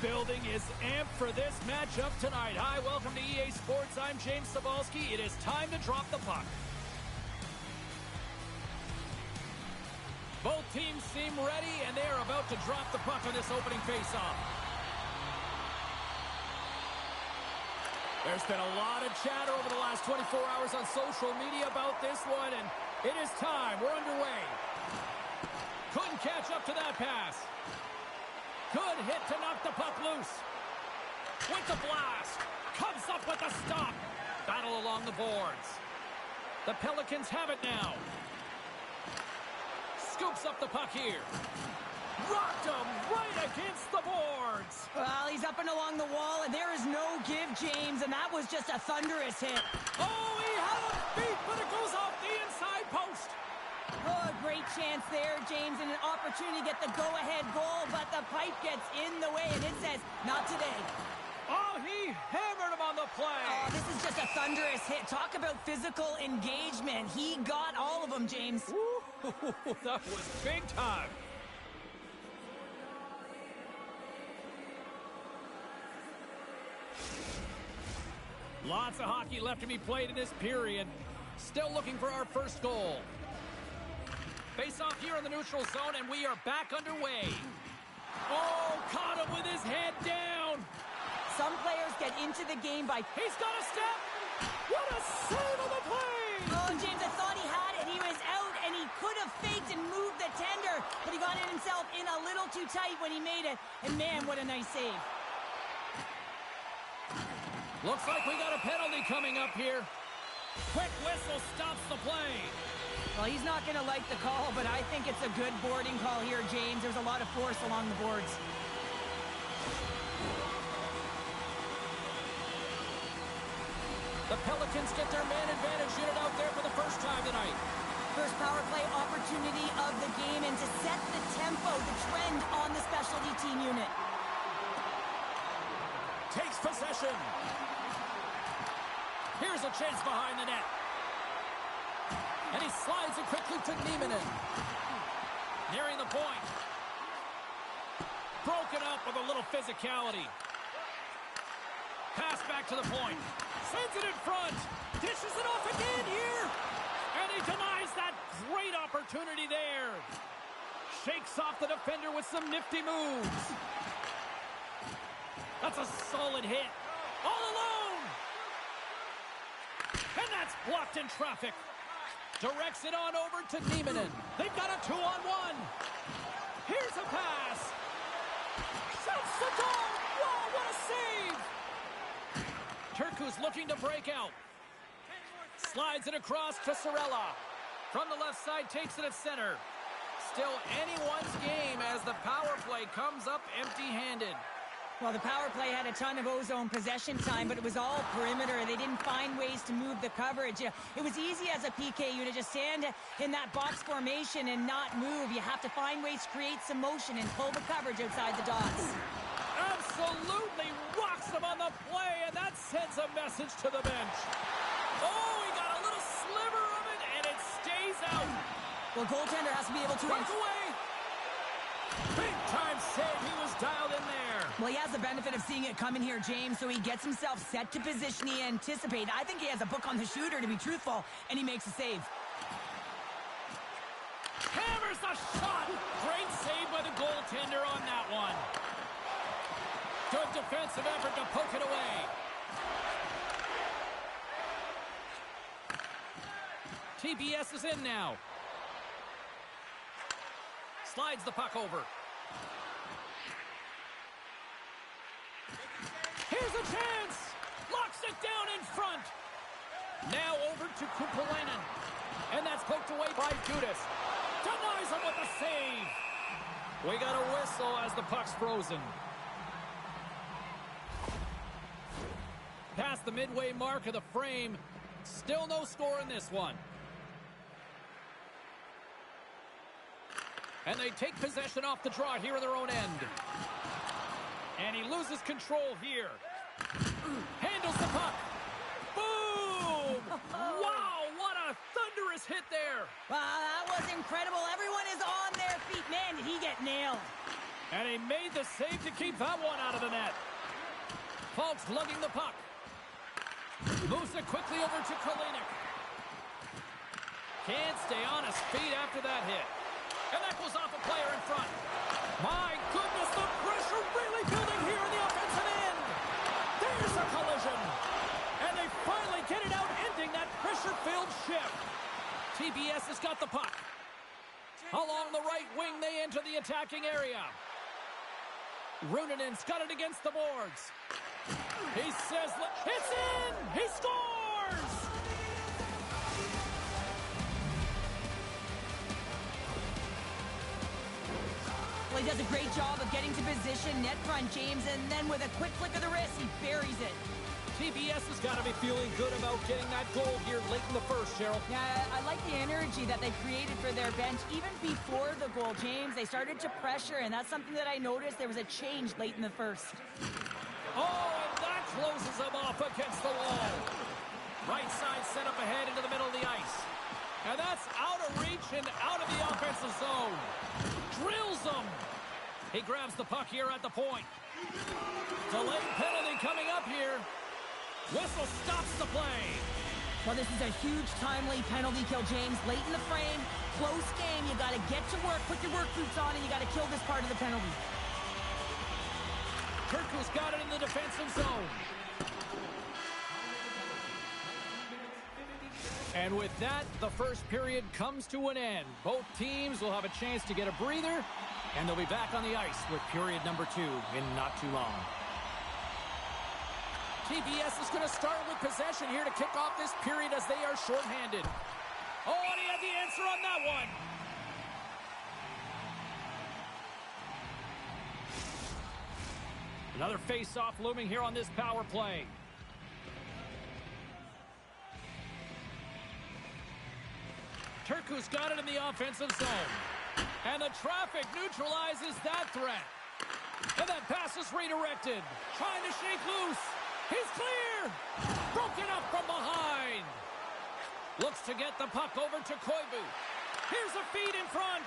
building is amped for this matchup tonight. Hi, welcome to EA Sports. I'm James Cebulski. It is time to drop the puck. Both teams seem ready, and they are about to drop the puck on this opening faceoff. There's been a lot of chatter over the last 24 hours on social media about this one, and it is time. We're underway. Couldn't catch up to that pass. Good hit to knock the puck loose. With the blast. Comes up with the stop. Battle along the boards. The Pelicans have it now. Scoops up the puck here. Rocked him right against the boards. Well, he's up and along the wall, and there is no give, James, and that was just a thunderous hit. Oh, he had him beat, but it goes off the inside post. Oh, great chance there, James, and an opportunity to get the go-ahead goal, but the pipe gets in the way, and it says, not today. Oh, he hammered him on the play. Oh, this is just a thunderous hit. Talk about physical engagement. He got all of them, James. Ooh, that was big time. Lots of hockey left to be played in this period. Still looking for our first goal. Face off here in the neutral zone, and we are back underway. Oh, caught him with his head down. Some players get into the game by... He's got a step. What a save on the play. Oh, James, I thought he had it. He was out, and he could have faked and moved the tender, but he got it himself in a little too tight when he made it. And, man, what a nice save. Looks like we got a penalty coming up here. Quick whistle stops the play. Well, he's not going to like the call, but I think it's a good boarding call here, James. There's a lot of force along the boards. The Pelicans get their man advantage unit out there for the first time tonight. First power play opportunity of the game, and to set the tempo, the trend on the specialty team unit. Takes possession. Here's a chance behind the net. And he slides it quickly to Nieminen. Nearing the point. Broken up with a little physicality. Pass back to the point. Sends it in front. Dishes it off again here. And he denies that great opportunity there. Shakes off the defender with some nifty moves. That's a solid hit. All alone. And that's blocked in traffic. Directs it on over to Nieminen. They've got a 2-on-1. Here's a pass. Shoots the goal. Whoa, what a save. Turku's looking to break out. Slides it across to Sorella. From the left side, takes it at center. Still anyone's game as the power play comes up empty-handed. Well, the power play had a ton of ozone possession time, but it was all perimeter. They didn't find ways to move the coverage. It was easy as a PK unit to stand in that box formation and not move. You have to find ways to create some motion and pull the coverage outside the dots. Absolutely rocks them on the play, and that sends a message to the bench. Oh, he got a little sliver of it, and it stays out. Well, goaltender has to be able to... Break away. Big time save. He was dialed in there. Well, he has the benefit of seeing it coming here, James, so he gets himself set to position he anticipated. I think he has a book on the shooter, to be truthful, and he makes a save. Hammers the shot. Great save by the goaltender on that one. Good defensive effort to poke it away. TBS is in now. Slides the puck over. Here's a chance. Locks it down in front. Now over to Kupalainen. And that's poked away by Judas. Denies him with a save. We got a whistle as the puck's frozen. Past the midway mark of the frame. Still no score in this one. And they take possession off the draw here in their own end. And he loses control here. Handles the puck. Boom! Wow, what a thunderous hit there. Wow, that was incredible. Everyone is on their feet. Man, did he get nailed. And he made the save to keep that one out of the net. Falk's lugging the puck. Moves it quickly over to Kalinick. Can't stay on his feet after that hit. And that goes off a player in front. My goodness, the pressure really building here in the offensive end. There's a collision. And they finally get it out, ending that pressure-filled shift. TBS has got the puck. Along the right wing, they enter the attacking area. Runonen's got it against the boards. He says, it's in! He scores! Well, he does a great job of getting to position, net front, James, and then with a quick flick of the wrist, he buries it. TBS has got to be feeling good about getting that goal here late in the first, Cheryl. Yeah, I like the energy that they created for their bench. Even before the goal, James, they started to pressure, and that's something that I noticed. There was a change late in the first. Oh, and that closes him off against the wall. Right side set up ahead into the middle of the ice. And that's out of reach and out of the offensive zone. Drills him. He grabs the puck here at the point. Delayed penalty coming up here. Whistle stops the play. Well, this is a huge timely penalty kill, James. Late in the frame, close game. You got to get to work, put your work boots on, and you got to kill this part of the penalty. Turku's got it in the defensive zone. And with that, the first period comes to an end. Both teams will have a chance to get a breather, and they'll be back on the ice with period number 2 in not too long. TBS is going to start with possession here to kick off this period as they are shorthanded. Oh, and he had the answer on that one. Another face-off looming here on this power play. Turku's got it in the offensive zone. And the traffic neutralizes that threat. And that pass is redirected. Trying to shake loose. He's clear! Broken up from behind. Looks to get the puck over to Koivu. Here's a feed in front.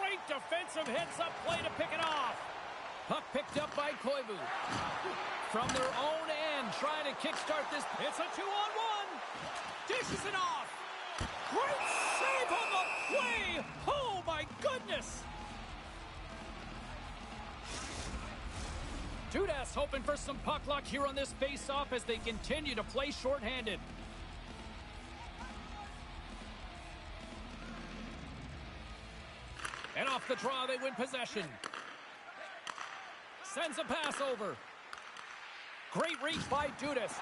Great defensive heads-up play to pick it off. Puck picked up by Koivu. From their own end, trying to kickstart this. It's a 2-on-1. Dishes it off. Great save on the play. Oh, my goodness. Dudas hoping for some puck luck here on this face-off as they continue to play shorthanded. And off the draw, they win possession. Sends a pass over. Great reach by Dudas.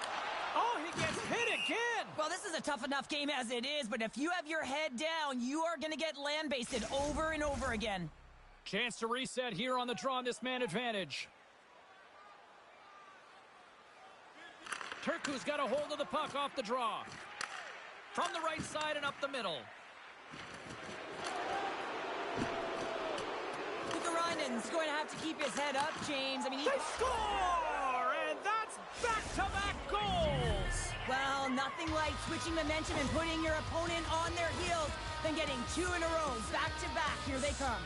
Oh, he gets hit again. Well, this is a tough enough game as it is, but if you have your head down, you are going to get land-basted over and over again. Chance to reset here on the draw on this man advantage. Turku's got a hold of the puck off the draw. From the right side and up the middle. Ruonen's going to have to keep his head up, James. I mean, they score! And that's back-to-back goals! Well, nothing like switching momentum and putting your opponent on their heels than getting 2 in a row. Back-to-back. Here they come.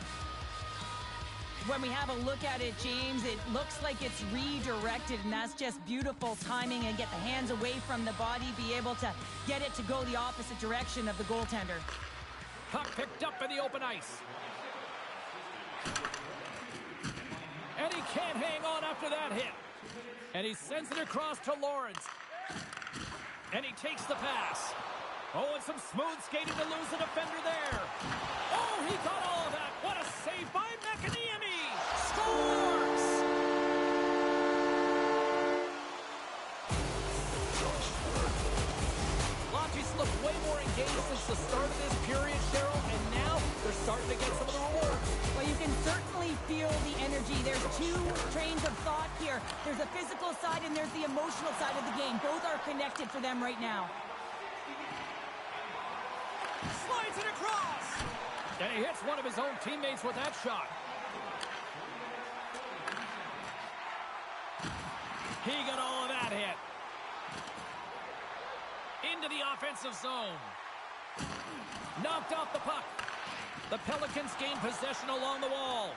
When we have a look at it, James, it looks like it's redirected, and that's just beautiful timing and get the hands away from the body, be able to get it to go the opposite direction of the goaltender. Puck picked up in the open ice. And he can't hang on after that hit. And he sends it across to Lawrence. And he takes the pass. Oh, and some smooth skating to lose the defender there. Oh, he got all of that. What a save by Mäkiniemi. Scores! Lotties look way more engaged since the start of this period, Cheryl, and now they're starting to get some of the rewards. Well, you can certainly feel the energy. There's 2 trains of thought here. There's the physical side and there's the emotional side of the game. Both are connected for them right now. Slides it across. And he hits one of his own teammates with that shot. He got all of that hit. Into the offensive zone. Knocked off the puck. The Pelicans gain possession along the wall.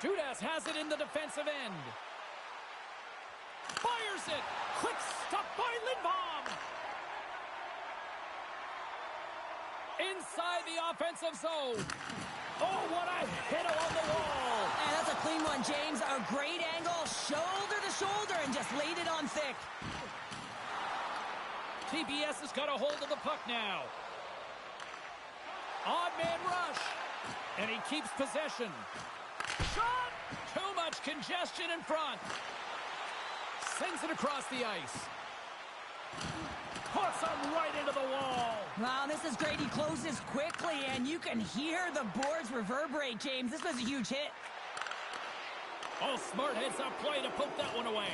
Judas has it in the defensive end. Fires it. Quick stop by Lindbaum. Inside the offensive zone. Oh, what a hit along the wall. And that's a clean one, James. A great angle, shoulder to shoulder, and just laid it on thick. TBS has got a hold of the puck now. Odd man rush. And he keeps possession. Shot! Too much congestion in front. Sends it across the ice. Puts him right into the wall. Wow, this is great. He closes quickly, and you can hear the boards reverberate, James. This was a huge hit. Oh, smart heads up play to poke that one away.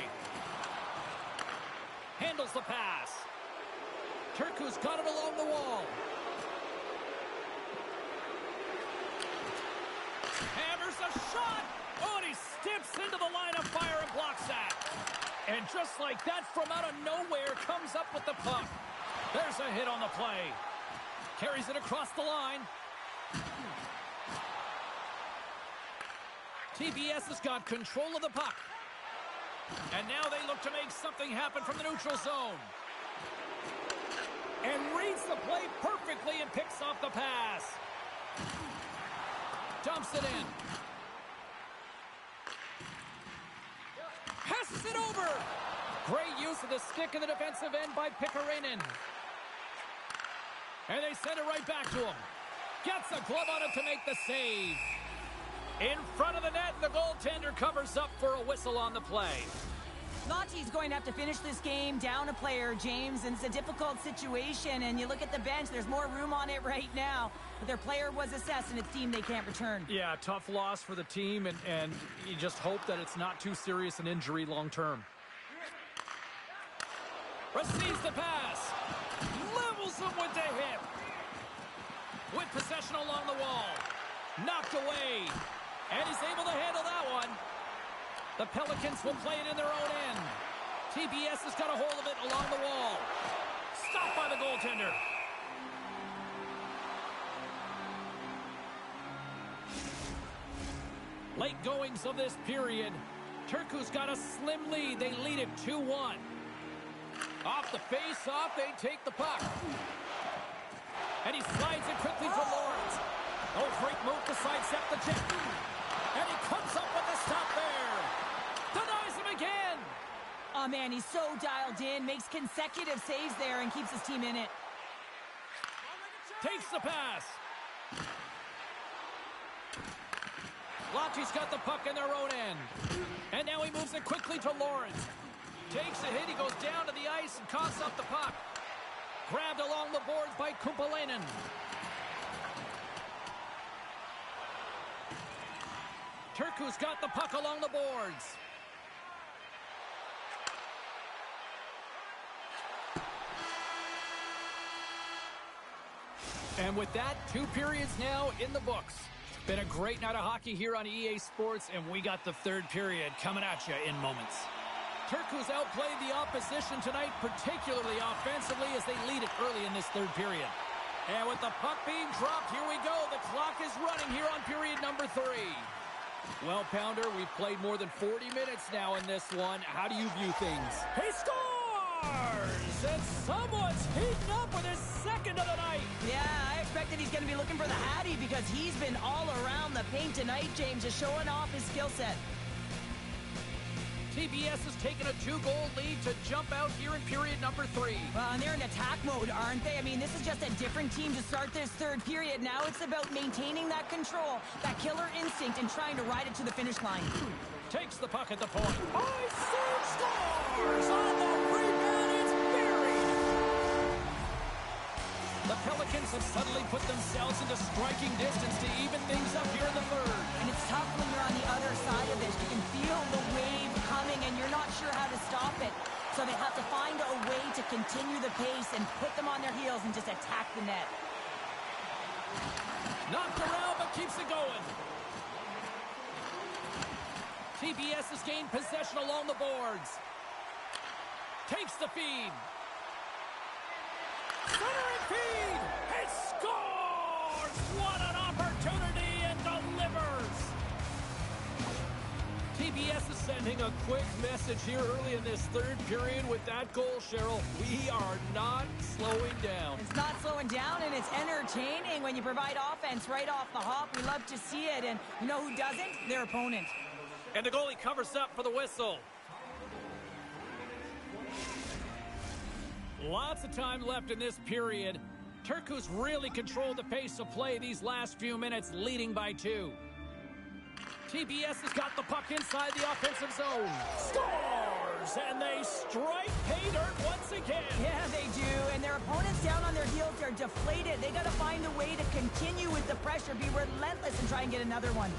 Handles the pass. Turku's got it along the wall. Hammers a shot. Oh, and he steps into the line of fire and blocks that. And just like that, from out of nowhere, comes up with the puck. There's a hit on the play. Carries it across the line. TBS has got control of the puck. And now they look to make something happen from the neutral zone. And reads the play perfectly and picks off the pass. Dumps it in. Passes it over. Great use of the stick in the defensive end by Pikkarainen. And they send it right back to him. Gets a glove on it to make the save. In front of the net, the goaltender covers up for a whistle on the play. Lottie's going to have to finish this game down a player, James, and it's a difficult situation. And you look at the bench, there's more room on it right now. But their player was assessed, and it's team they can't return. Yeah, tough loss for the team, and you just hope that it's not too serious an injury long term. Receives the pass. Levels him with the hip. With possession along the wall. Knocked away. And he's able to handle that one. The Pelicans will play it in their own end. TBS has got a hold of it along the wall. Stopped by the goaltender. Late goings of this period. Turku's got a slim lead. They lead it 2-1. Off the face-off, they take the puck. And he slides it quickly to Lawrence. Oh, great move to sidestep the check. And he comes up with a stop there. Denies him again. Oh, man, he's so dialed in. Makes consecutive saves there and keeps his team in it. Takes the pass. Lottie's got the puck in their own end. And now he moves it quickly to Lawrence. Takes a hit. He goes down to the ice and coughs up the puck. Grabbed along the boards by Kumpalainen. Turku's got the puck along the boards. And with that, 2 periods now in the books. Been a great night of hockey here on EA Sports, and we got the 3rd period coming at you in moments. Turku's outplayed the opposition tonight, particularly offensively, as they lead it early in this 3rd period. And with the puck being dropped, here we go. The clock is running here on period number 3. Well, Pounder, we've played more than 40 minutes now in this one. How do you view things? He scores! And someone's heating up with his 2nd of the night. Yeah, I expected he's going to be looking for the Hattie because he's been all around the paint tonight, James, just showing off his skill set. TBS has taken a 2-goal lead to jump out here in period number 3. Well, and they're in attack mode, aren't they? I mean, this is just a different team to start this 3rd period. Now it's about maintaining that control, that killer instinct, and trying to ride it to the finish line. Takes the puck at the point. Scores on the rebound. It's buried. The Pelicans have suddenly put themselves into striking distance to even things up here in the 3rd. And it's tough when you're on the other side of this. You can feel the wave coming, and you're not sure how to stop it. So they have to find a way to continue the pace and put them on their heels and just attack the net. Knocked around, but keeps it going. TBS has gained possession along the boards. Takes the feed. Centering feed. It scores! What an opportunity, and delivers! TBS is sending a quick message here early in this third period with that goal, Cheryl. We are not slowing down. It's not slowing down, and it's entertaining when you provide offense right off the hop. We love to see it, and you know who doesn't? Their opponent. And the goalie covers up for the whistle. Lots of time left in this period. Turku's really controlled the pace of play these last few minutes, leading by 2. TBS has got the puck inside the offensive zone. Scores! And they strike pay dirt once again. Yeah, they do. And their opponents down on their heels are deflated. They got to find a way to continue with the pressure, be relentless, and try and get another one.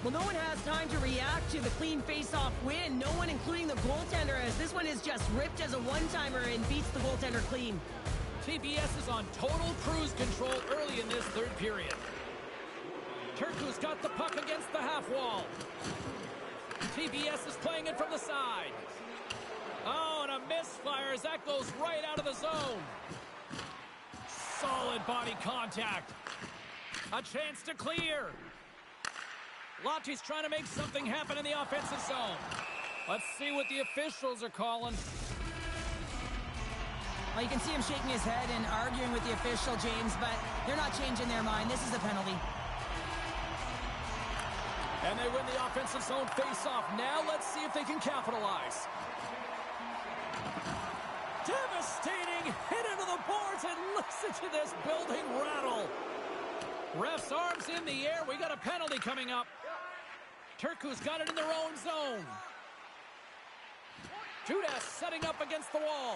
Well, no one has time to react to the clean face-off win. No one, including the goaltender, as this one is just ripped as a one-timer and beats the goaltender clean. TBS is on total cruise control early in this third period. Turku's got the puck against the half wall. TBS is playing it from the side. Oh, and a misfire as that goes right out of the zone. Solid body contact. A chance to clear. Lotte's trying to make something happen in the offensive zone. Let's see what the officials are calling. Well, you can see him shaking his head and arguing with the official, James, but they're not changing their mind. This is a penalty. And they win the offensive zone face-off. Now let's see if they can capitalize. Devastating hit into the boards, and listen to this building rattle. Ref's arms in the air. We got a penalty coming up. Turku's got it in their own zone. Judas setting up against the wall.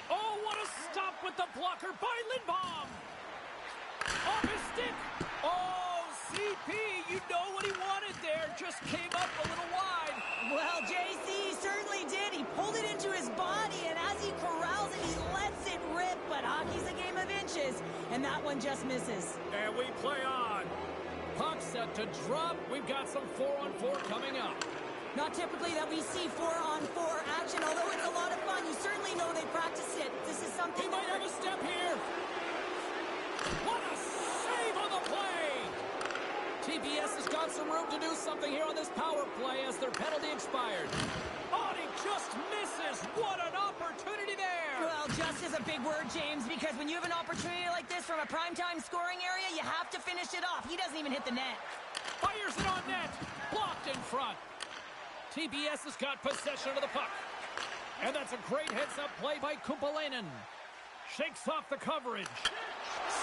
Oh, what a stop with the blocker by Lindbaum. Off his stick. Oh, CP, you know what he wanted there. Just came up a little wide. Well, JC certainly did. He pulled it into his body, and as he corrals it, he lets it rip. But hockey's a game of inches, and that one just misses. And we play on. Puck set to drop. We've got some 4-on-4 coming up. Not typically that we see 4-on-4 action, although it's a lot of fun. You certainly know they practiced it. This is something... He might have a step here. What a save on the play! TBS has got some room to do something here on this power play as their penalty expired. Oh, and he just misses. What an opportunity there! Well, just is a big word, James, because when you have an opportunity like this from a primetime scoring area, you have to finish it off. He doesn't even hit the net. Fires it on net. Blocked in front. TBS has got possession of the puck. And that's a great heads-up play by Kumpalainen. Shakes off the coverage.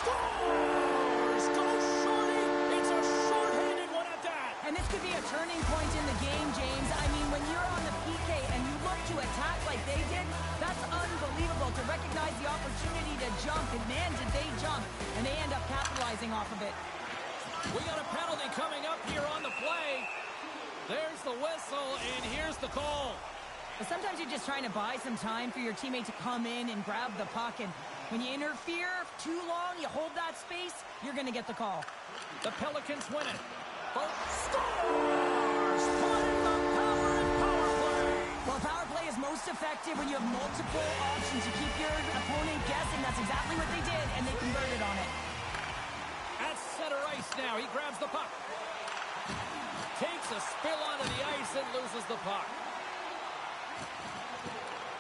Scores! Goes shorty! It's a short-handed one at that! And this could be a turning point in the game, James. I mean, when you're on the PK and you look to attack like they did, that's unbelievable to recognize the opportunity to jump. And man, did they jump. And they end up capitalizing off of it. We got a penalty coming up here on the play. There's the whistle, and here's the call. But sometimes you're just trying to buy some time for your teammate to come in and grab the puck. And when you interfere too long, you hold that space, you're going to get the call. The Pelicans win it. Both scores! Put in the power and power play! Well, power play is most effective when you have multiple options. You keep your opponent guessing. That's exactly what they did, and they converted on it. At center ice now, he grabs the puck. Takes a spill onto the ice and loses the puck.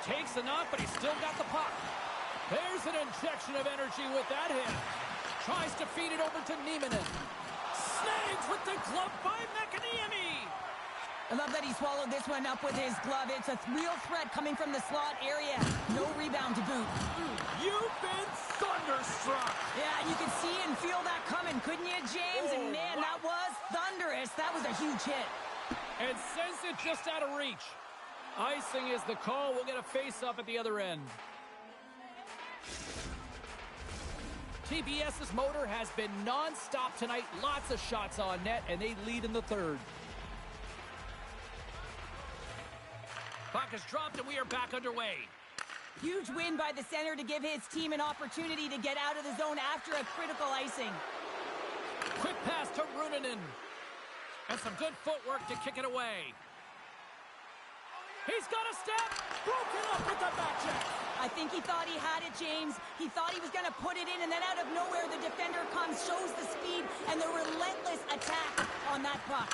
Takes a knock, but he's still got the puck. There's an injection of energy with that hit. Tries to feed it over to Nieminen. Snags with the glove by Mäkiniemi. I love that he swallowed this one up with his glove. It's a real threat coming from the slot area. No rebound to boot. You've been thunderstruck. Yeah, you could see and feel that coming, couldn't you, James? And man, that was thunderous. That was a huge hit. And sends it just out of reach. Icing is the call. We'll get a face-up at the other end. TBS's motor has been non-stop tonight. Lots of shots on net, and they lead in the third. Puck is dropped, and we are back underway. Huge win by the center to give his team an opportunity to get out of the zone after a critical icing. Quick pass to Runanen. And some good footwork to kick it away. He's got a step. Broken up with the back check. I think he thought he had it, James. He thought he was going to put it in, and then out of nowhere, the defender comes, shows the speed, and the relentless attack on that puck.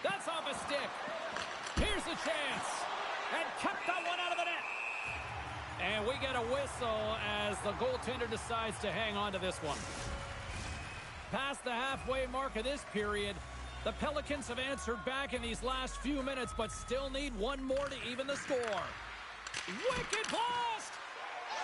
That's off a stick. Here's a chance. And kept that one out of the net. And we get a whistle as the goaltender decides to hang on to this one. Past the halfway mark of this period, the Pelicans have answered back in these last few minutes, but still need one more to even the score. Wicked blast!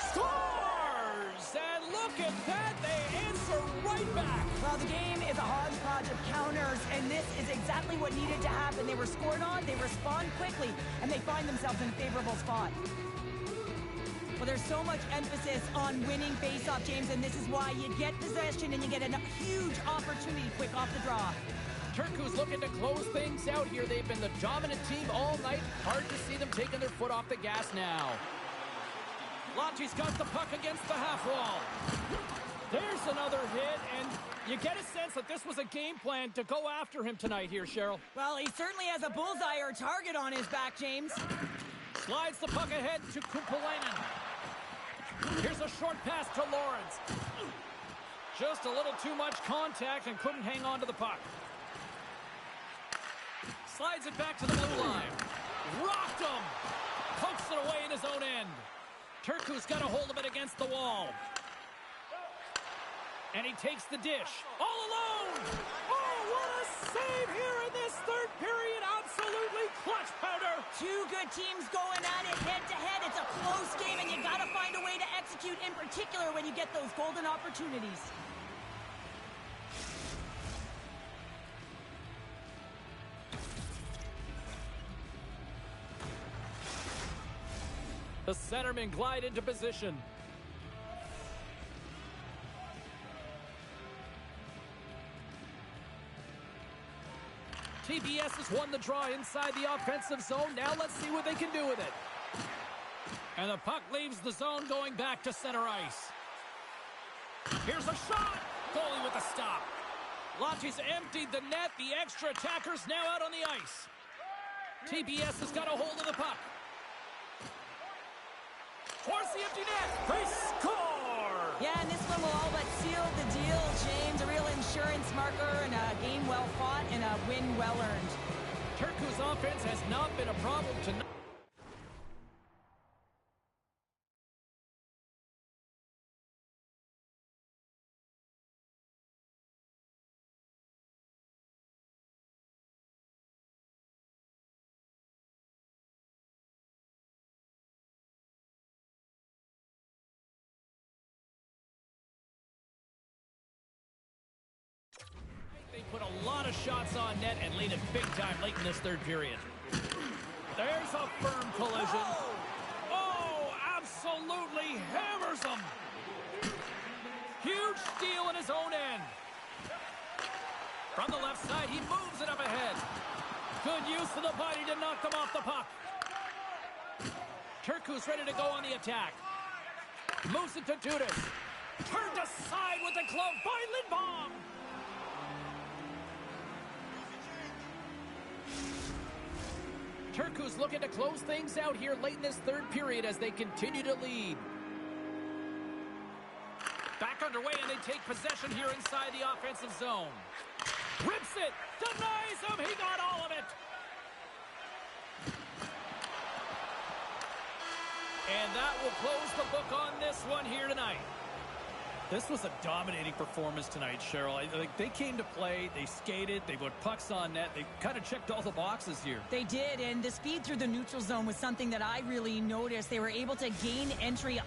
Scores! And look at that, they answer right back. Well, the game is a hodgepodge of counters, and this is exactly what needed to happen. They were scored on, they respond quickly, and they find themselves in a favorable spot. Well, there's so much emphasis on winning face-off, James, and this is why you get possession and you get a huge opportunity quick off the draw. Turku's looking to close things out here. They've been the dominant team all night. Hard to see them taking their foot off the gas now. Lotti's got the puck against the half wall. There's another hit, and you get a sense that this was a game plan to go after him tonight here, Cheryl. Well, he certainly has a bullseye or a target on his back, James. Slides the puck ahead to Kupalainen. Here's a short pass to Lawrence. Just a little too much contact and couldn't hang on to the puck. Slides it back to the blue line. Rocked him. Pokes it away in his own end. Turku's got a hold of it against the wall. And he takes the dish. All alone! Oh, what a save here in this third period. Absolutely clutch powder. Two good teams going at it head-to-head. It's a close game, and you got to find a way to execute, in particular when you get those golden opportunities. The centermen glide into position. TBS has won the draw inside the offensive zone. Now let's see what they can do with it. And the puck leaves the zone going back to center ice. Here's a shot. Goalie with a stop. Lotti's emptied the net. The extra attacker's now out on the ice. TBS has got a hold of the puck. Towards the empty net. They score! Yeah, and this one will all but seal the deal, James. A real insurance marker and a game well fought and a win well earned. Turku's offense has not been a problem tonight. They put a lot of shots on net and lead it big time late in this third period. There's a firm collision. Oh, absolutely hammers him. Huge steal in his own end. From the left side, he moves it up ahead. Good use of the body to knock them off the puck. Turku's ready to go on the attack. Moves it to Dudas. Turned aside with the glove by Lindbaum. Turku's looking to close things out here late in this third period as they continue to lead. Back underway, and they take possession here inside the offensive zone. Rips it, denies him, he got all of it. And that will close the book on this one here tonight. This was a dominating performance tonight, Cheryl. They came to play, they skated, they put pucks on net, they kind of checked all the boxes here. They did, and the speed through the neutral zone was something that I really noticed. They were able to gain entry